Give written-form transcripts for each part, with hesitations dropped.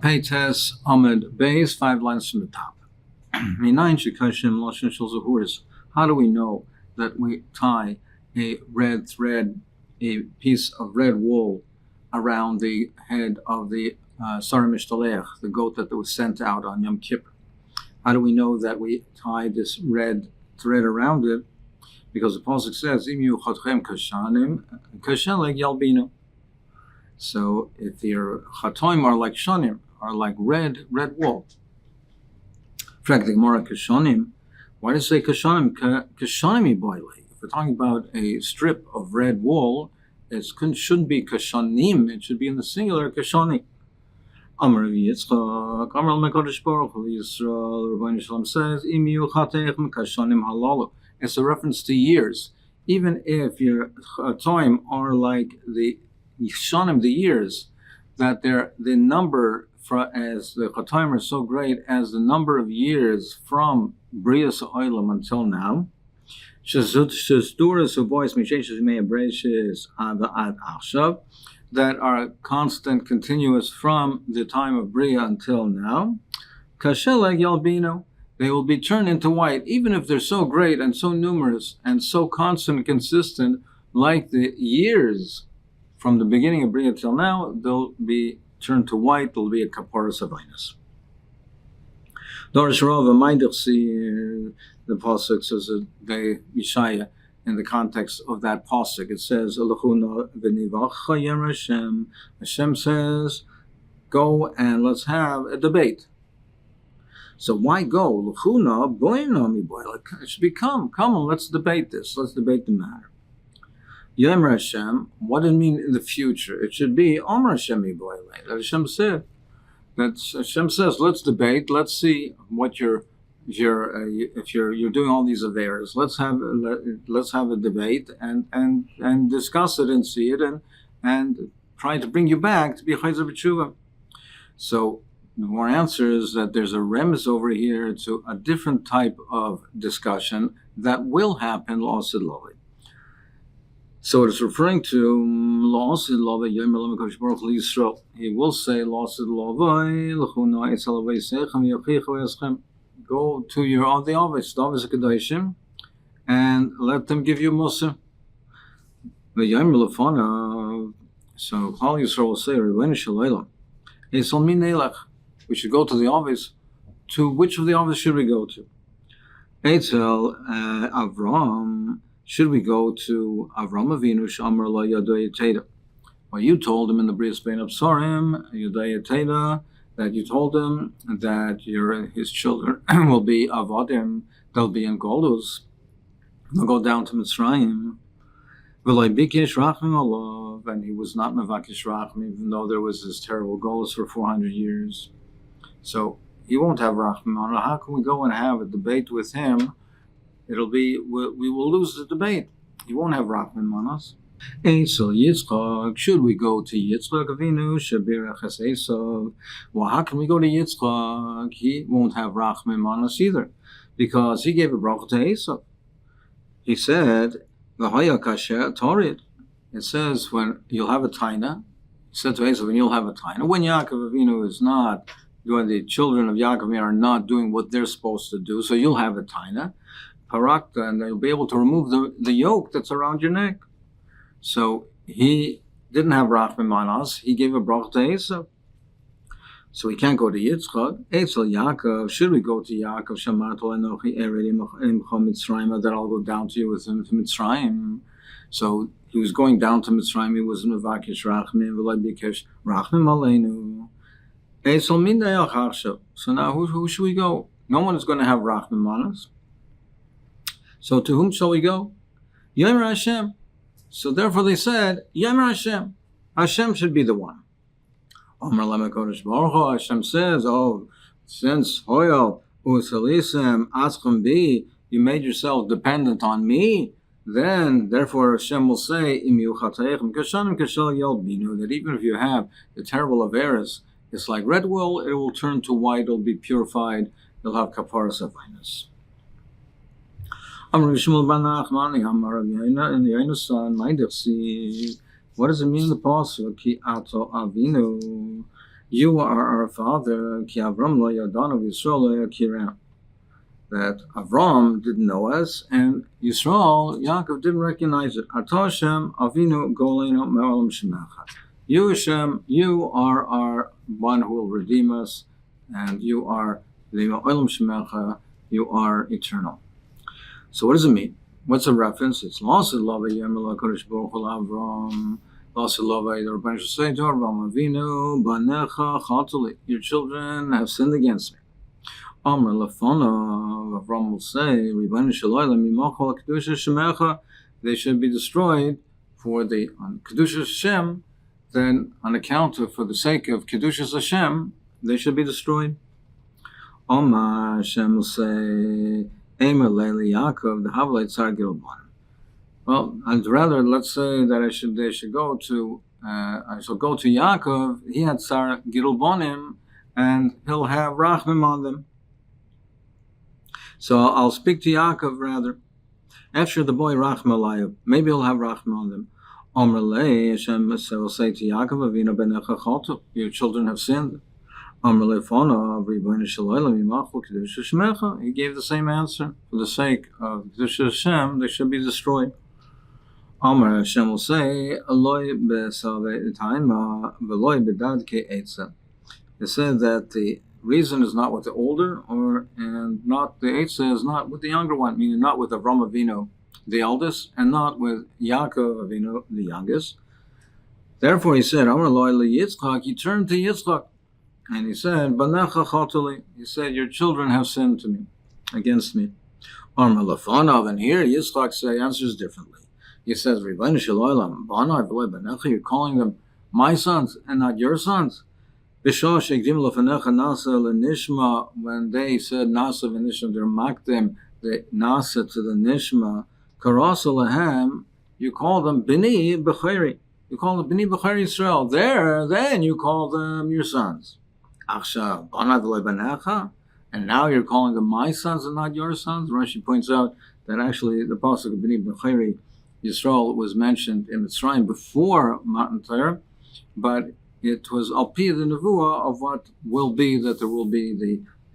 Peites Amud Beis, 5 lines from the top. How do we know that we tie a red thread, a piece of red wool, around the head of the Sarah Mishtalech, the goat that was sent out on Yom Kippur? How do we know that we tie this red thread around it? Because the pasuk says, "Im yuchatchem kashanim, kashan like yalbino." So if your chatoim are like shanim, are like red wool. In fact, the Gemara kashanim. Why does it say kashanim? Kashanim boile. If we're talking about a strip of red wool, it shouldn't be kashanim. It should be in the singular kashani. Amar Yitzchak, Amar Mekadosh Baruch Hu Yisrael. Rabbi Shalom says, "Im yuchatechem kashanim halalu." It's a reference to years. Even if your chatoim are like the shanim, the years, that they're the number as the chatoim are so great as the number of years from Brias Olam until now. That are constant, continuous from the time of Bria until now. Kasheleg Yalbino. They will be turned into white, even if they're so great and so numerous and so constant and consistent, like the years from the beginning of Bria till now, they'll be turned to white. They'll be a kaparas avinus. Dorish Rava Maidachsi, the pasuk says that they Yeshaya in the context of that pasuk. It says, Hashem says, go and let's have a debate. So why go? It should be come on, let's debate this. Let's debate the matter. Yomer Hashem, what does it mean in the future? It should be Omer Hashem that Hashem said. That Hashem says, let's debate. Let's see what if you're doing all these affairs. Let's have a debate and discuss it and see it and try to bring you back to be chayzer b'tshuva. So the more answer is that there's a remez over here to a different type of discussion that will happen l'osid lovei. So it is referring to l'osid lovei yom l'mekadosh baruch Hu Yisrael. He will say l'osid lovei l'chuna etzel avei sechem yachicha v'yaschem. Go to the Ovis, the Ovis Kedoshim, and let them give you Musa. V'yom l'fana. So Klal Yisrael will say, Rebbeinu Shalom, Esal min nelech. We should go to the Ovis. To which of the Ovis should we go to? Etzel Avram. Should we go to Avram Avinu Shamar La Yadai Teda? Well, you told him in the Bris Bein Absarim Yadai Teda that you told him that his children will be avodim. They'll be in Golus. They'll go down to Mitzrayim. And he was not Mevakish Rachim, even though there was this terrible Golus for 400 years. So he won't have Rachim on it. How can we go and have a debate with him? We will lose the debate. He won't have Rachim on us. So Yitzchak, should we go to Yitzchak Avinu Shabirach Esav? Well, how can we go to Yitzchak? He won't have Rachmim on us either, because he gave a bracha to Esav. He said, "V'haya kasher torid." It says when you'll have a taina. He said to Esav, "When you'll have a taina." When Yaakov Avinu is not, when the children of Yaakov are not doing what they're supposed to do, so you'll have a taina, parakta, and they'll be able to remove the yoke that's around your neck. So he didn't have Rachmim on us. He gave a bracha to Esav. So we can't go to Yitzchak. Etzel Yaakov. Should we go to Yaakov? Shamat Enochi Eredim Mitzrayim. That I'll go down to you with him to Mitzrayim. So he was going down to Mitzrayim. He was Mevakish Rachmim. V'lai bikesh Rachmim Aleinu. Etzel Mindei Achachshav. So now who should we go? No one is going to have Rachmim on us. So to whom shall we go? Yomer Hashem. So therefore they said, Yomer Hashem. Hashem should be the one. Omer Lemekadosh Baruch Hu. Hashem says, since Hoyel Usalisem Aschem Bi, you made yourself dependent on me, then therefore Hashem will say, Im Yuchatayechem Kashanim Kashal Yelbinu, that even if you have the terrible Averis, it's like red wool, it will turn to white, it will be purified, you'll have kaparas avinus. What does it mean in the pasuk? Ki ato avinu. You are our father, ki Avram lo yadanu v'Yisrael lo yakiram. That Avram didn't know us, and Yisrael, Yaakov didn't recognize it. Ato Hashem avinu golenu me'olam shemecha. You, Hashem, you are our one who will redeem us, and you are the me'olam shemecha, you are eternal. So what does it mean? What's a reference? It's L'aseh lava yemel HaKadosh Baruch Hu Avram. L'aseh lava, the Rebbeinu should say to Avram Avinu, banecha chatuli. Your children have sinned against me. Amr Lafana, Avram will say, Rebbeinu Shalom Mimachol Kedusha Shemecha. They should be destroyed for the on Kedusha Hashem. Then, on account of, for the sake of Kedusha Hashem, they should be destroyed. Omar Hashem will say, Emer Leili Yaakov, the Havlei Tzar Gilbonim. Well, I'd rather, let's say that they should go to, I shall go to Yaakov, he had Tzar Gilbonim, and he'll have Rachmim on them. So I'll speak to Yaakov rather. After the boy Rachmim Alayov, maybe he'll have Rachmim on them. Omer Lei, Hashem will say to Yaakov, Avinu benecha chaltu, your children have sinned. He gave the same answer. For the sake of Kedusha Hashem, they should be destroyed. Amar Hashem will say, It said that the reason is not with the older, and not the Eitzah is not with the younger one, meaning not with Avram Avinu, the eldest, and not with Yaakov Avinu, the youngest. Therefore he said, Amar Loi Yitzchak, he turned to Yitzchak. And he said, Banecha chatuli. He said, your children have sinned to me, against me. Amar Lafanav, and here Yitzchak answers differently. He says, Rebbeinu Shalom, Banav v'loi banecha, you're calling them my sons and not your sons. B'shah she'ekdim lefanecha nasa lenishma, when they said nasa v'nishma, they're makdim, the nasa to the nishma, karasa lehem, you call them b'ni b'chayri. You call them b'ni b'chayri Yisrael. There, then you call them your sons. And now you're calling them my sons and not your sons. Rashi points out that actually the pasuk of B'nai B'chayri Yisrael was mentioned in Mitzrayim before Matan Torah, but it was al pi the nevuah of what will be, that there will be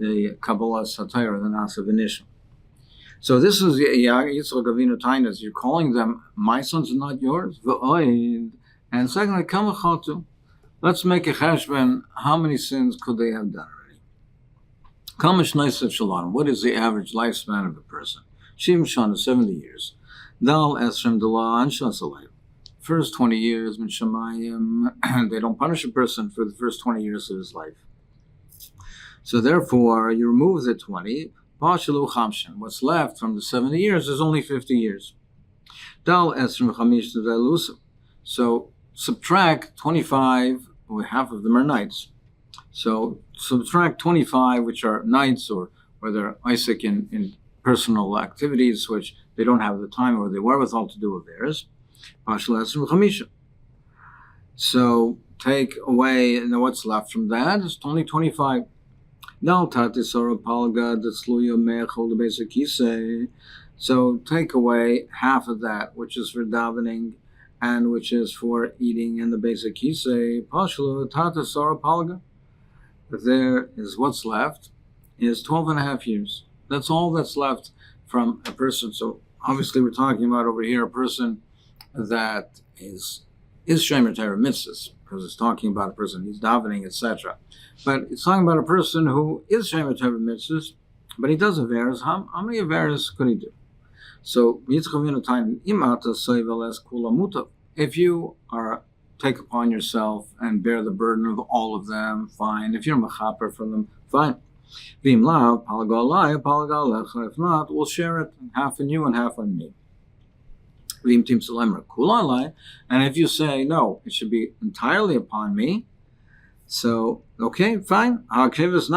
the Kabbalah Satira, the Nasa V'nishma. So this is Yitzchak Avinu Tainas. You're calling them my sons and not yours. And secondly, Kamachatu. Let's make a cheshbon. How many sins could they have done already? Kamash Naisef Shalom. What is the average lifespan of a person? Shim Shana, 70 years. Dal Esrem Dala Anshasalay. First 20 years, Min Shamayim, they don't punish a person for the first 20 years of his life. So therefore, you remove the 20, Pashalu Chamshin. What's left from the 70 years is only 50 years. Dal Esrem Chamish Delusa. So subtract 25, half of them are nights. So subtract 25, which are nights, or they're Isaac in personal activities, which they don't have the time or the wherewithal to do affairs. So take away, and what's left from that is only 25. Now so take away half of that, which is for davening, and which is for eating in the basic kisei, pashlu tata sara palga. There is what's left is 12 and a half years. That's all that's left from a person. So obviously we're talking about over here a person that is Shemer Torah mitzvahs, because it's talking about a person who's davening, etc. But it's talking about a person who is Shemer Torah mitzvahs, but he does averes. How many averes could he do? So, if you take upon yourself and bear the burden of all of them, fine. If you're mechaper for them, fine. If not, we'll share it, half on you and half on me. And if you say, no, it should be entirely upon me, so, okay, fine. I was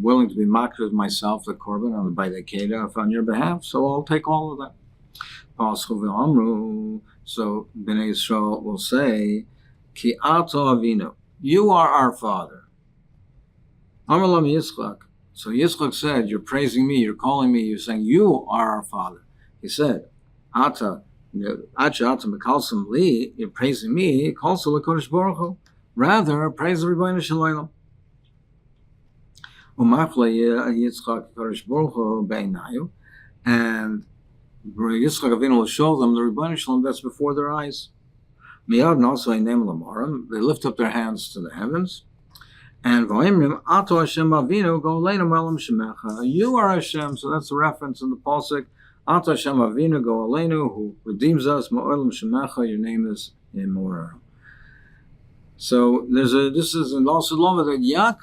willing to be mocked with myself, the korban, by the Kedah on your behalf, so I'll take all of that. So Bnei Yisrael will say, Ki ato avinu, you are our father. Amar lam Yitzchak. So Yitzchak said, you're praising me, you're calling me, you're saying, you are our father. He said, Ata, You're praising me, rather praise the Rebbeinu Shalom. And Yitzchak Avinu will show them the Rebbeinu Shalom that's before their eyes. Miyad also a name Lamarim. They lift up their hands to the heavens. And Vayimrim Ato Hashem Avinu Go Leinu Melam Shemecha. You are Hashem, so that's the reference in the pasuk. Ato Hashem Avinu Go Aleinu, who redeems us. Ma'olam Shemecha. Your name is Imorah. So this is also love that Yitzchak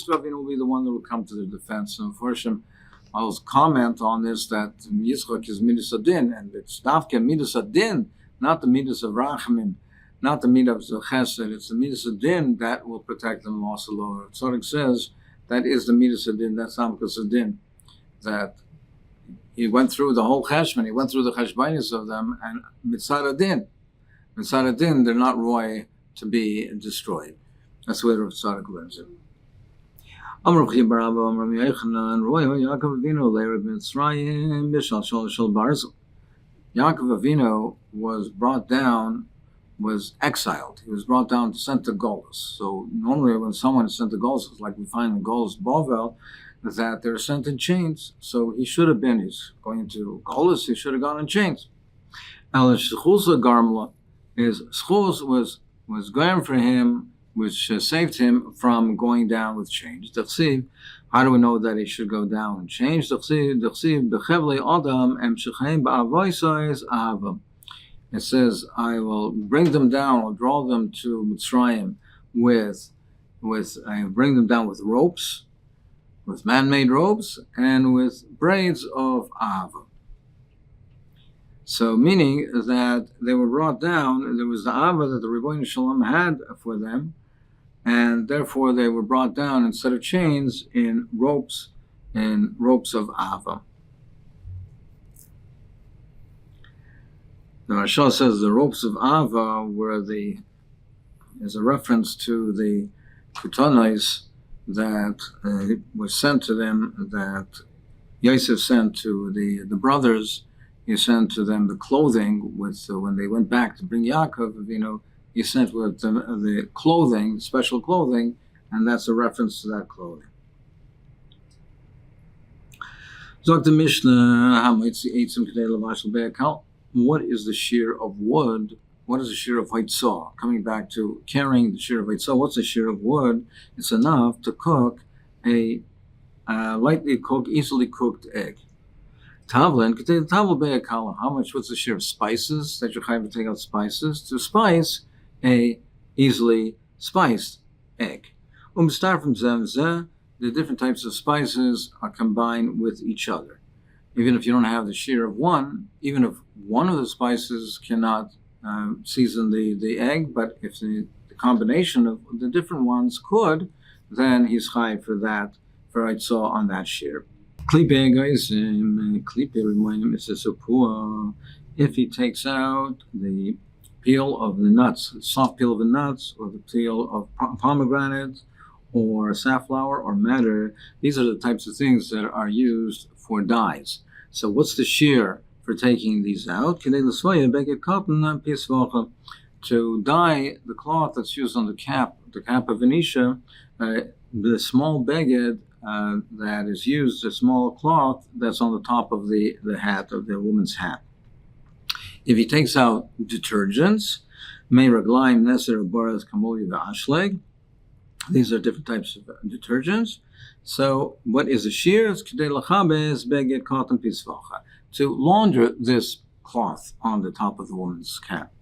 Avinu will be the one that will come to the defense. And unfortunately, I'll comment on this that Yitzchak is Midas Adin, and it's Nafka Midas Adin, not the Midas of Rachamim, not the Midas of Chesed. It's the Midas Adin that will protect them. Also, Tzaddik says that is the Midas Adin. That's Amkus Adin. That he went through the whole Cheshbon, he went through the Cheshbainis of them, and Mitzad Adin. Mitzad Adin, they're not roy to be destroyed. That's the way Rav Tzaddik learns it. Amar Chi Barabba, Amar Yochanan, Roy Yaakov Avinu, Leir Mitzrayim, Bishal Shol Barzel. Yaakov Avinu was brought down, was exiled. He was brought down, sent to Golos. So normally when someone is sent to Golos, it's like we find in Golos Bovel, that they're sent in chains. So he should have been, he's going to Golos, he should have gone in chains. El Shechulsa Garmla, his schus was going for him, which saved him from going down with chains. How do we know that he should go down in chains? It says, I will bring them down, I'll draw them to Mitzrayim bring them down with ropes, with man-made ropes, and with braids of Ahava. So, meaning that they were brought down, there was the Ahava that the Rebbeinu Shalom had for them, and therefore they were brought down instead of chains in ropes of Ahava. The Rashal says the ropes of Ahava is a reference to the Kutanais that was sent to them, that Yosef sent to the brothers. He sent to them the clothing when they went back to bring Yaakov, he sent with them the clothing, special clothing, and that's a reference to that clothing. Zok the Mishnah, what is the shear of wood? What is the shear of haitzah? Coming back to carrying the shear of haitzah, what's the shear of wood? It's enough to cook a lightly cooked, easily cooked egg. Tavlin, how much? What's the share of spices that you're going to take out spices to spice a easily spiced egg? Start from the different types of spices are combined with each other. Even if you don't have the share of one, even if one of the spices cannot season the egg, but if the combination of the different ones could, then he's high for that, for I saw on that share. If he takes out the peel of the nuts, the soft peel of the nuts, or the peel of pomegranate, or safflower, or madder, these are the types of things that are used for dyes. So what's the shear for taking these out? To dye the cloth that's used on the cap of an isha, the small beged that is used, a small cloth that's on the top of the hat, of the woman's hat. If he takes out detergents, these are different types of detergents. So what is the shear? To launder this cloth on the top of the woman's cap.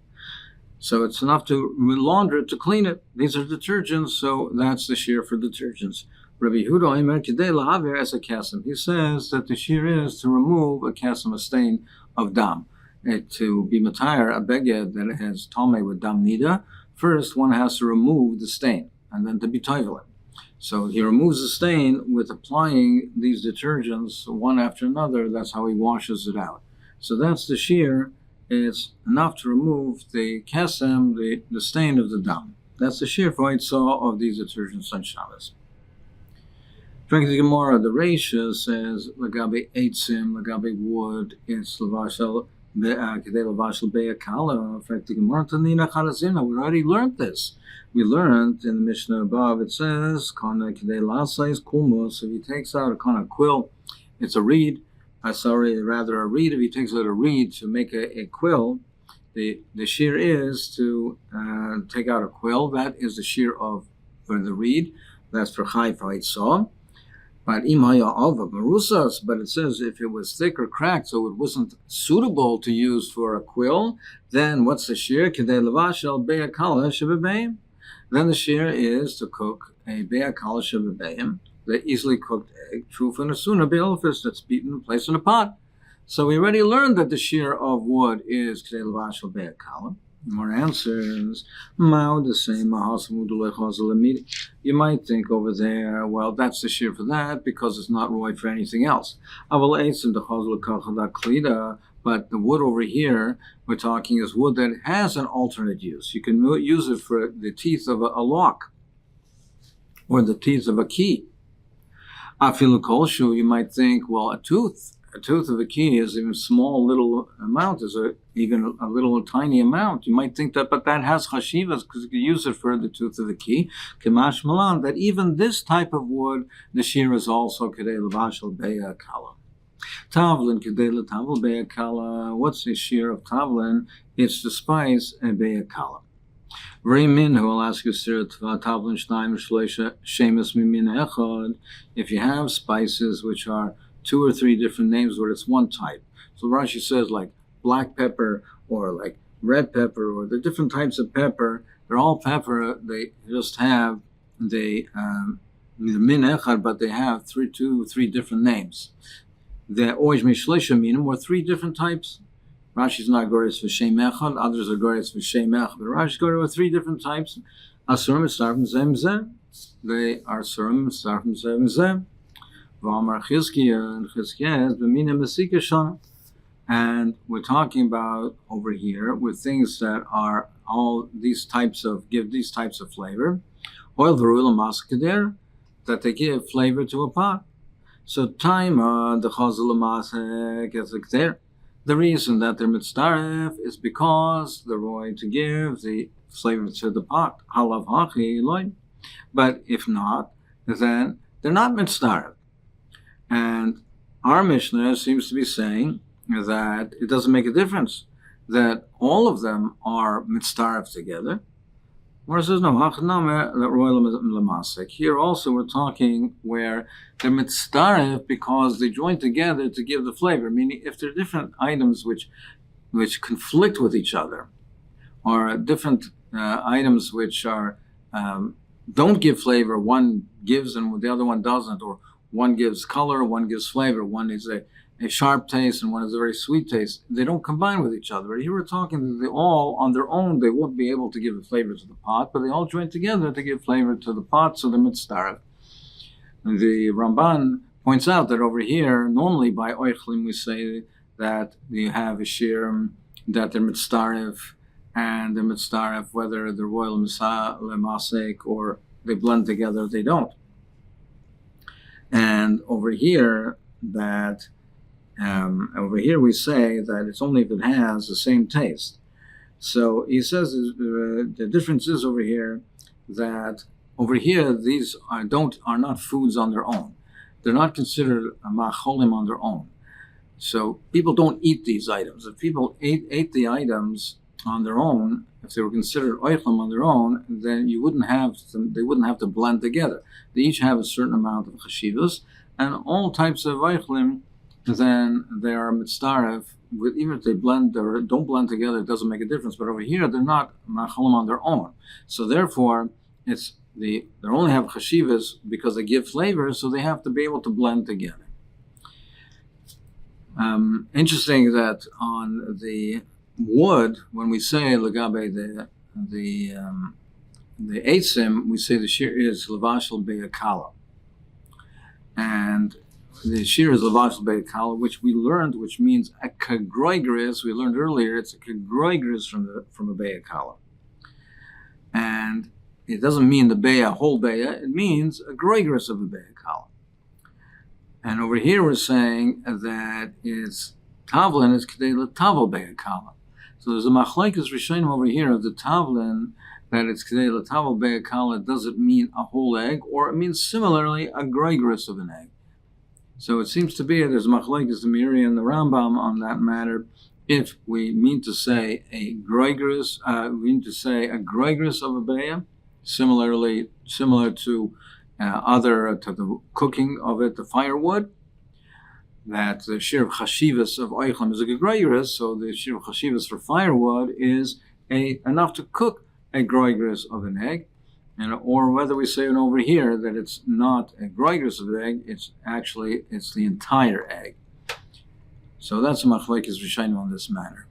So it's enough to launder it, to clean it. These are detergents, so that's the shear for detergents. Rabbi Yehuda as a kasem. He says that the shear is to remove a kasem, a stain of dam. To be matayar, a beged that has tameh with dam nida, first one has to remove the stain, and then to be toivel. So he removes the stain with applying these detergents one after another. That's how he washes it out. So that's the shear. It's enough to remove the kasem, the stain of the dam. That's the shear for Eitzah of these detergents on Shabbos. Drinking the Gemara, the Reisha says, Lagabe Eitzim, Lagabe wood, it's Lavashel We already learned this. We learned in the Mishnah above, it says, if he takes out a kind of quill, it's a reed, rather a reed, if he takes out a reed to make a quill, the shear is to take out a quill. That is the shear for the reed. That's for Chai Faitzah. But it says if it was thick or cracked, so it wasn't suitable to use for a quill, then what's the shear? Then the shear is to cook a be'akala shebebeim, the easily cooked egg, true for nasuna be'elfis, that's beaten and placed in a pot. So we already learned that the shear of wood is kedei levashel be'akala. More answers. The same. You might think over there, well, that's the shear for that because it's not roy for anything else. But the wood over here, we're talking is wood that has an alternate use. You can use it for the teeth of a lock or the teeth of a key. You might think, well, a tooth of a key is even small little amount, even a little tiny amount. You might think that, but that has chashivas because you can use it for the tooth of the key. Kemash malan, that even this type of wood, the shear is also kedei levashel be'akala. Tavlin kedei letavl be'akala. What's the shear of tavlin? It's to spice a be'akala. Remin, who will ask you, tavlin shnaim shleisha shemus mimin echad. If you have spices which are 2 or 3 different names where it's one type. So Rashi says like black pepper or like red pepper or the different types of pepper. They're all pepper. They just have the min echad, but they have 3 different names. The oish mishleisha minim were 3 different types. Rashi's not goris for shem echad. Others are goris for shem echad. But Rashi's goris with 3 different types. Asurim starfim zem zem. They are surim starfim zem zem. And we're talking about over here with things that are all these types of flavor. Oil verulam masechet that they give flavor to a pot. So taima the chazal masechet gets there. The reason that they're mitzdaref is because they're going to give the flavor to the pot. Halav hachi loy. But if not, then they're not mitzdaref. And our Mishnah seems to be saying that it doesn't make a difference, that all of them are mitzdaref together. Whereas there's no hachname. Here also we're talking where they're mitzdaref because they join together to give the flavor. Meaning if there are different items which conflict with each other, or different items which are don't give flavor, one gives and the other one doesn't, or one gives color, one gives flavor, one is a sharp taste and one is a very sweet taste. They don't combine with each other. Here we're talking that they all, on their own, they won't be able to give the flavor to the pot, but they all join together to give flavor to the pot, so they're mitzdaref. The Ramban points out that over here, normally by oichlim we say that you have a shear that they're mitzdaref, and they're mitzdaref whether they're royal masek or they blend together, they don't. And over here we say that it's only if it has the same taste. So he says the difference is over here that over here these are not foods on their own. They're not considered macholim on their own. So people don't eat these items. If people ate the items on their own, if they were considered oichlim on their own, then they wouldn't have to blend together. They each have a certain amount of chashivas, and all types of oichlim, then they are mitzdaref. Even if they blend or don't blend together, it doesn't make a difference. But over here, they're not macholim on their own. So therefore, they only have chashivas because they give flavor, so they have to be able to blend together. Interesting that on the wood, when we say legabe the eitzim, we say the shear is levashel be'akala, and the shear is levashel be'akala, which we learned, which means a kagroigris. We learned earlier it's a kagroigris from a be'akala, and it doesn't mean the be'a whole be'a. It means a groigris of a be'akala. And over here we're saying that it's tavlin is kedei l'tavel be'akala. So there's a machlekes rishonim over here of the tavlin, that it's kedei l'tavel be'akala. Does it mean a whole egg, or it means similarly a gregorus of an egg? So it seems to be there's machlekes the Meiri and the Rambam on that matter. If we mean to say a gregorus, of a beya, similar to the cooking of it, the firewood, that the shir of chashivas of oichlam is a gregorus, so the shir of chashivas for firewood is enough to cook a gregorus of an egg. Or whether we say it over here that it's not a gregorus of the egg, it's the entire egg. So that's a machlekes rishonim on this matter.